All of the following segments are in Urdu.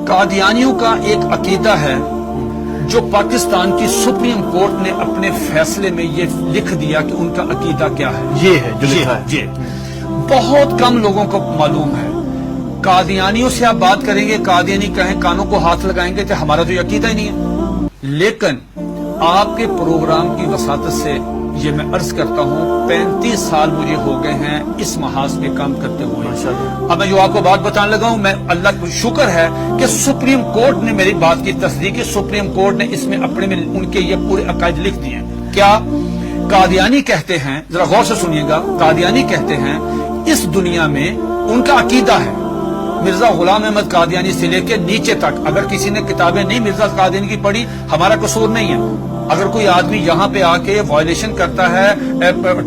قادیانیوں کا ایک عقیدہ ہے جو پاکستان کی سپریم کورٹ نے اپنے فیصلے میں یہ لکھ دیا کہ ان کا عقیدہ کیا ہے. یہ ہے جو لکھا ہے. یہ بہت کم لوگوں کو معلوم ہے. قادیانیوں سے آپ بات کریں گے، قادیانی کہیں کانوں کو ہاتھ لگائیں گے کہ ہمارا تو یہ عقیدہ ہی نہیں ہے. لیکن آپ کے پروگرام کی وساطت سے یہ میں عرض کرتا ہوں 35 سال مجھے ہو گئے ہیں اس محاذ میں کام کرتے ہوئے. اب میں جو آپ کو بات بتانے لگا ہوں، میں اللہ کا شکر ہے کہ سپریم کورٹ نے میری بات کی تصدیق کی. سپریم کورٹ نے اس میں اپنے میں ان کے یہ پورے عقائد لکھ دیے ہیں. کیا قادیانی کہتے ہیں، ذرا غور سے سنیے گا، قادیانی کہتے ہیں اس دنیا میں ان کا عقیدہ ہے مرزا غلام احمد قادیانی سے لے کے نیچے تک. اگر کسی نے کتابیں نہیں مرزا قادیانی کی پڑھی، ہمارا قصور نہیں ہے. اگر کوئی آدمی یہاں پہ آ کے وائلیشن کرتا ہے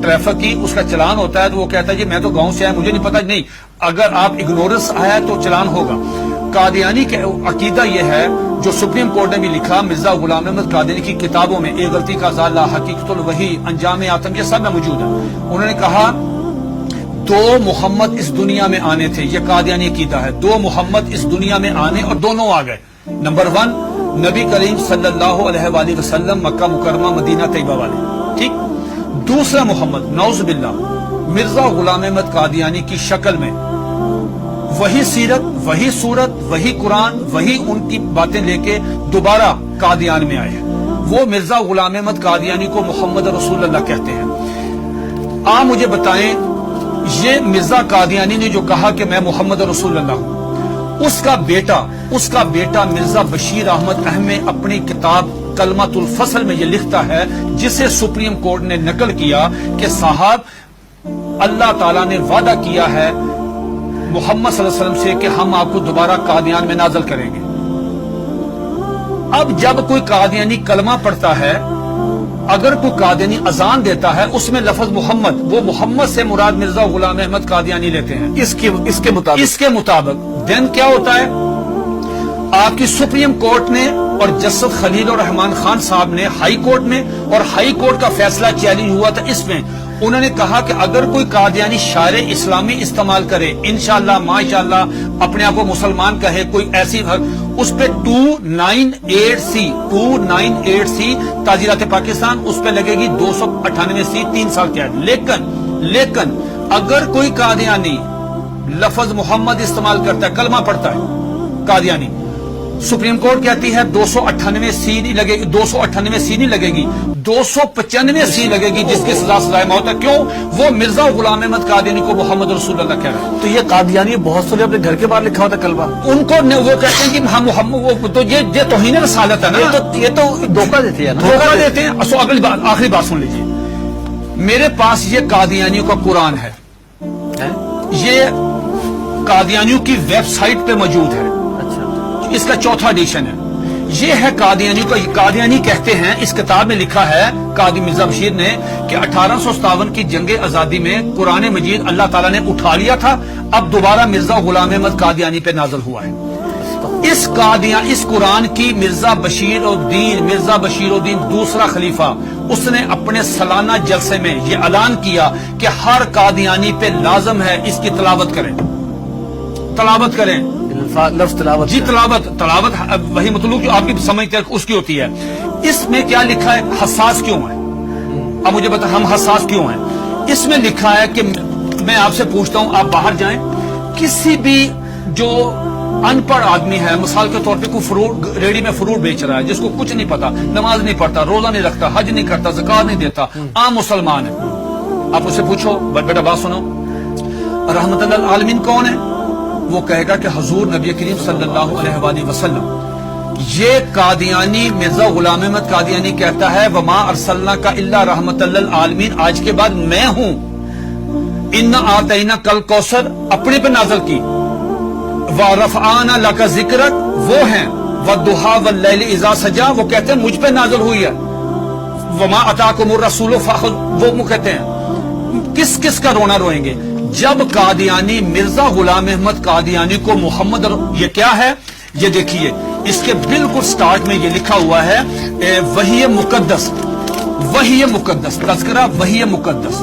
ٹریفک کی، اس کا چلان ہوتا ہے تو وہ کہتا ہے جی میں تو گاؤں سے آیا، مجھے نہیں پتا. نہیں، اگر آپ اگنورنس آیا تو چلان ہوگا. قادیانی کا عقیدہ یہ ہے جو سپریم کورٹ نے بھی لکھا مرزا غلام احمد قادیانی کی کتابوں میں، ایک غلطی کا ازالہ، حقیقت الوحی، انجام آتم، یہ سب میں موجود ہے. انہوں نے کہا 2 محمد اس دنیا میں آنے تھے. یہ قادیانی عقیدہ ہے. 2 محمد اس دنیا میں آنے اور دونوں آ گئے. نمبر 1 نبی کریم صلی اللہ علیہ وآلہ وسلم، مکہ مکرمہ مدینہ طیبہ والے، ٹھیک. دوسرا محمد نعوذ باللہ مرزا غلام احمد قادیانی کی شکل میں، وہی سیرت، وہی صورت، وہی قرآن، وہی ان کی باتیں لے کے دوبارہ قادیان میں آئے ہیں. وہ مرزا غلام احمد قادیانی کو محمد رسول اللہ کہتے ہیں. آپ مجھے بتائیں یہ مرزا قادیانی نے جو کہا کہ میں محمد رسول اللہ ہوں، اس کا بیٹا مرزا بشیر احمد احمد اپنی کتاب کلمۃ الفصل میں یہ لکھتا ہے، جسے سپریم کورٹ نے نقل کیا کہ صاحب اللہ تعالیٰ نے وعدہ کیا ہے محمد صلی اللہ علیہ وسلم سے کہ ہم آپ کو دوبارہ قادیان میں نازل کریں گے. اب جب کوئی قادیانی کلمہ پڑھتا ہے، اگر کوئی قادیانی اذان دیتا ہے، اس میں لفظ محمد، وہ محمد سے مراد مرزا غلام احمد قادیانی لیتے ہیں. اس کے مطابق دین کیا ہوتا ہے؟ آپ کی سپریم کورٹ نے اور جسٹس خلیل الرحمان خان صاحب نے ہائی کورٹ میں، اور ہائی کورٹ کا فیصلہ چیلنج ہوا تھا اس میں، انہوں نے کہا کہ اگر کوئی قادیانی شاعر اسلامی استعمال کرے، انشاءاللہ ماشاءاللہ اپنے آپ کو مسلمان کہے، کوئی ایسی، اس پہ 298C تعزیرات پاکستان، اس پہ لگے گی 298C 3 سال قید. لیکن اگر کوئی قادیانی لفظ محمد استعمال کرتا ہے، کلمہ پڑھتا ہے قادیانی، سپریم کورٹ کہتی ہے 298C نہیں لگے گی، 298C نہیں لگے گی، 295C لگے گی، جس کی سزا سزائے موت ہے. کیوں؟ وہ مرزا غلام احمد قادیانی کو محمد رسول اللہ کہہ رہے ہیں. تو یہ قادیانی بہت سے اپنے گھر کے باہر لکھا ہوتا کلمہ، ان کو وہ کہتے ہیں کہ ہم محمد، تو یہ توہین رسالت ہے نا. یہ تو دھوکہ دیتے ہیں، دھوکہ دیتے ہیں. اگلی بات، آخری بات سن لیجیے. میرے پاس یہ قادیانیوں کا قرآن ہے، یہ قادیانیوں کی ویب سائٹ پہ موجود ہے. اس کا 4تھا ایڈیشن ہے. یہ ہے قادیانیوں کا. قادیانی کہتے ہیں، اس کتاب میں لکھا ہے قاضی مرزا بشیر نے کہ 1857 کی جنگ آزادی میں قرآن مجید اللہ تعالیٰ نے اٹھا لیا تھا، اب دوبارہ مرزا غلام احمد قادیانی پہ نازل ہوا ہے. اس قرآن کی مرزا بشیر الدین دوسرا خلیفہ، اس نے اپنے سالانہ جلسے میں یہ اعلان کیا کہ ہر قادیانی پہ لازم ہے اس کی تلاوت کریں. لفظ تلاوت، جی تلاوت وہی مطلوب جو آپ کی سمجھتے ہیں اس کی ہوتی ہے. اس میں کیا لکھا ہے؟ حساس کیوں ہے؟ اب مجھے بتا ہم حساس کیوں ہیں. اس میں لکھا ہے کہ میں آپ سے پوچھتا ہوں، آپ باہر جائیں، کسی بھی جو ان پڑھ آدمی ہے، مثال کے طور پہ کوئی ریڑی میں فروٹ بیچ رہا ہے، جس کو کچھ نہیں پتا، نماز نہیں پڑھتا، روزہ نہیں رکھتا، حج نہیں کرتا، زکات نہیں دیتا، عام مسلمان ہے، آپ اسے پوچھو بیٹا بات سنو، رحمت اللہ العالمین کون ہے؟ وہ کہے گا کہ حضور نبی کریم صلی اللہ علیہ وآلہ وسلم. یہ قادیانی مرزا غلام احمد قادیانی کہتا ہے وما ارسلناک الا رحمت للعالمین، آج کے بعد میں ہوں. انا آتینا کل کوثر اپنے پہ نازل کی. ورفعنا لک ذکرک وہ ہیں. والضحی واللیل اذا سجا وہ کہتے ہیں مجھ پہ نازل ہوئی ہے. وما اتاکم الرسول فخذ وہ کہتے ہیں. کس کا رونا روئیں گے جب قادیانی مرزا غلام احمد قادیانی کو محمد، یہ کیا ہے؟ یہ دیکھیے اس کے بالکل سٹارٹ میں یہ لکھا ہوا ہے وحی مقدس، تذکرہ وحی مقدس.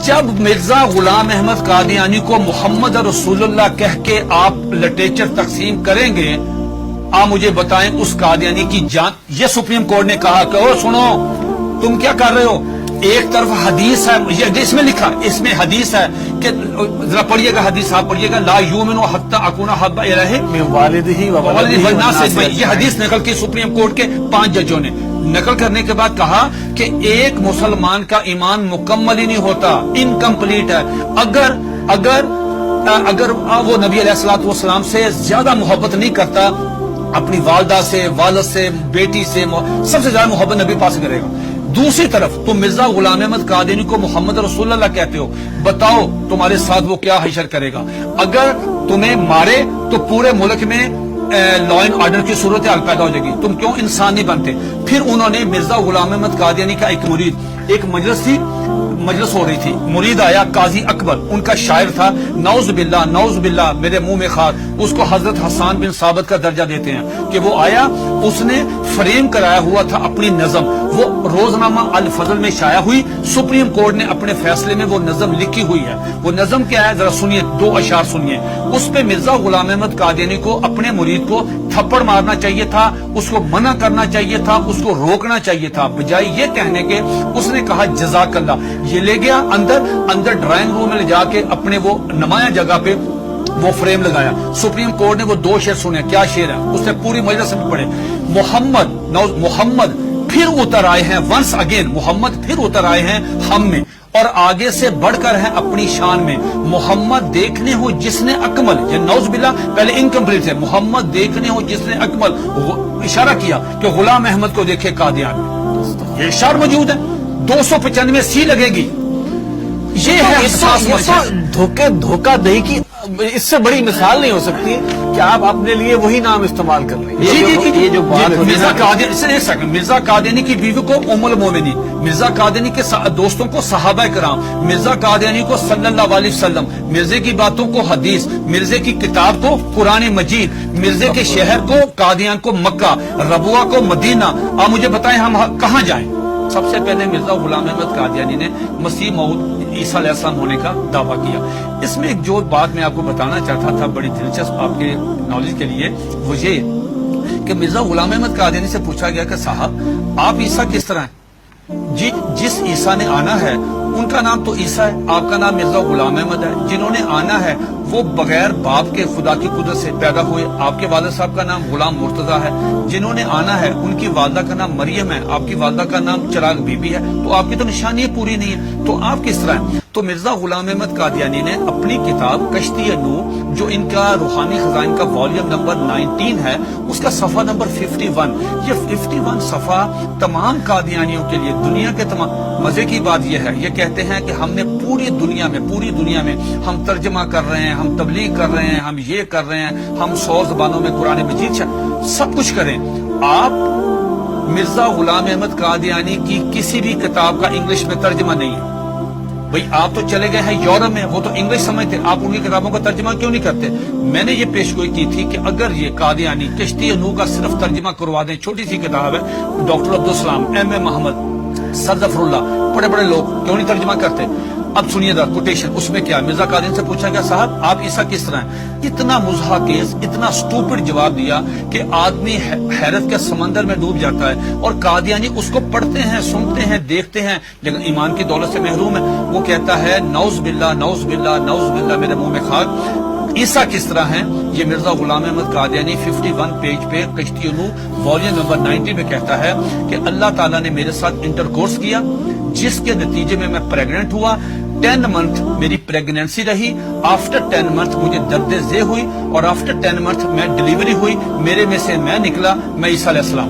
جب مرزا غلام احمد قادیانی کو محمد رسول کہہ کے آپ لٹریچر تقسیم کریں گے، آپ مجھے بتائیں اس قادیانی کی جان. یہ سپریم کورٹ نے کہا کہ او سنو تم کیا کر رہے ہو، ایک طرف حدیث ہے، یہ اس میں لکھا، اس میں حدیث ہے کہ ذرا پڑھیے گا حدیث، آپ پڑھیے گا، لا یؤمن حتی اکون احب الیہ من والدہ و ولدہ والناس والناس اجمعین. یہ حدیث نقل کی سپریم کورٹ کے 5 ججوں نے. نقل کرنے کے بعد کہا کہ ایک مسلمان کا ایمان مکمل ہی نہیں ہوتا، انکمپلیٹ ہے اگر وہ نبی علیہ الصلوۃ والسلام سے زیادہ محبت نہیں کرتا، اپنی والدہ سے، والد سے، بیٹی سے، سب سے زیادہ محبت نبی پاس کرے گا. دوسری طرف تم مرزا غلام احمد قادیانی کو محمد رسول اللہ کہتے ہو، بتاؤ تمہارے ساتھ وہ کیا حشر کرے گا. اگر تمہیں مارے تو پورے ملک میں لا اینڈ آرڈر کی صورتحال پیدا ہو جائے گی، تم کیوں انسان نہیں بنتے. پھر انہوں نے مرزا غلام احمد قادیانی کا ایک مرید، ایک مجلس ہو رہی تھی، مرید آیا قاضی اکبر، ان کا شاعر تھا، نعوذ باللہ میرے منہ میں خار، اس کو حضرت حسان بن ثابت کا درجہ دیتے ہیں کہ وہ آیا، اس نے فریم کرایا ہوا تھا اپنی نظم، وہ روزنامہ الفضل میں شائع ہوئی. سپریم کورٹ نے اپنے فیصلے میں وہ نظم لکھی ہوئی ہے. وہ نظم کیا ہے ذرا سنیے، 2 اشعار سنیے. اس پہ مرزا غلام احمد قادیانی کو اپنے مرید کو تھپڑ مارنا چاہیے تھا، اس کو منع کرنا چاہیے تھا، اس کو روکنا چاہیے تھا، بجائے یہ کہنے کے اس نے کہا جزاک اللہ. یہ لے گیا اندر ڈرائنگ روم میں لے جا کے اپنے وہ نمایاں جگہ پہ وہ فریم لگایا. سپریم کورٹ نے وہ 2 شعر سنے. کیا شعر ہے؟ اس نے پوری مجلس میں پڑھے، محمد پھر اتر آئے ہیں، ونس اگین محمد پھر اتر آئے ہیں ہم میں، اور آگے سے بڑھ کر ہیں اپنی شان میں. محمد دیکھنے ہو جس نے اکمل، یہ نعوذ باللہ پہلے انکمپلیٹ ہے، محمد دیکھنے ہو جس نے اکمل، اشارہ کیا کہ غلام احمد کو دیکھے قادیان میں. یہ اشعار موجود ہے، 295 سی لگے گی. یہ ہے احساس دھوکہ دہی کی اس سے بڑی مثال نہیں ہو سکتی کہ آپ اپنے لیے وہی نام استعمال کر رہے ہیں. یہ جو بات مرزا قادیانی کی بیوی کو ام المومنین، مرزا قادیانی کے دوستوں کو صحابہ کرام، مرزا قادیانی کو صلی اللہ علیہ وسلم، مرزے کی باتوں کو حدیث، مرزے کی کتاب کو قرآن مجید، مرزے کے شہر کو قادیان کو مکہ، ربوہ کو مدینہ. آپ مجھے بتائیں ہم کہاں جائیں؟ سب سے پہلے مرزا غلام احمد قادیانی نے مسیح موعود عیسیٰ علیہ السلام ہونے کا دعویٰ کیا. اس میں ایک جو بات میں آپ کو بتانا چاہتا تھا بڑی دلچسپ آپ کے نالج کے لیے، وہ یہ کہ مرزا غلام احمد قادیانی سے پوچھا گیا کہ صاحب آپ عیسیٰ کس طرح ہیں؟ جس عیسیٰ نے آنا ہے ان کا نام تو عیسیٰ ہے، آپ کا نام مرزا غلام احمد ہے. جنہوں نے آنا ہے وہ بغیر باپ کے خدا کی قدرت سے پیدا ہوئے، آپ کے والد صاحب کا نام غلام مرتضیٰ ہے. جنہوں نے آنا ہے ان کی والدہ کا نام مریم ہے، آپ کی والدہ کا نام چراغ بی بی ہے. تو آپ کی تو نشانی پوری نہیں ہے، تو آپ کس طرح ہیں؟ تو مرزا غلام احمد قادیانی نے اپنی کتاب کشتی نوح، جو ان کا روحانی خزائن کا والیوم نمبر 19 ہے، اس کا صفحہ نمبر 51، یہ 51 صفحہ تمام قادیانیوں کے لیے، دنیا کے تمام. مزے کی بات یہ ہے، یہ کہتے ہیں کہ ہم نے پوری دنیا میں ہم ترجمہ کر رہے ہیں، ہم تبلیغ کر رہے ہیں، ہم یہ کر رہے ہیں، ہم 100 زبانوں میں قرآن مجید سب کچھ کریں. آپ مرزا غلام احمد قادیانی کی کسی بھی کتاب کا انگلش میں ترجمہ نہیں ہے. بھئی آپ تو چلے گئے ہیں یورپ میں، وہ تو انگلش سمجھتے، آپ ان کی کتابوں کا ترجمہ کیوں نہیں کرتے؟ میں نے یہ پیشگوئی کی تھی کہ اگر یہ قادیانی کشتی نوح کا صرف ترجمہ کروا دیں، چھوٹی سی کتاب ہے، ڈاکٹر عبدالسلام، M.A. محمد، سر ظفر اللہ، بڑے لوگ کیوں نہیں ترجمہ کرتے؟ اب سنیے دا کوٹیشن، اس میں کیا مرزا قادیانی سے پوچھا گیا صاحب آپ عیسیٰ کس طرح ہیں؟ اتنا مضحکیز، اتنا سٹوپڈ جواب دیا کہ آدمی حیرت کے سمندر میں ڈوب جاتا ہے. اور قادیانی اس کو پڑھتے ہیں، سنتے ہیں، دیکھتے ہیں، لیکن ایمان کی دولت سے محروم ہے. وہ کہتا ہے نعوذ باللہ میرے منہ میں خاک، عیسیٰ کس طرح ہیں؟ یہ مرزا غلام احمد قادیانی 51 پیج پہ کشتی نوح والیوم نمبر 90 میں کہتا ہے کہ اللہ تعالیٰ نے میرے ساتھ انٹرکورس کیا، جس کے نتیجے میں پریگننٹ ہوا. 10 منتھ میری پریگننسی رہی، آفٹر 10 منتھ مجھے درد ذیل ہوئی، اور آفٹر 10 منتھ میں ڈیلیوری ہوئی، میرے میں سے میں نکلا، میں عیسیٰ علیہ السلام.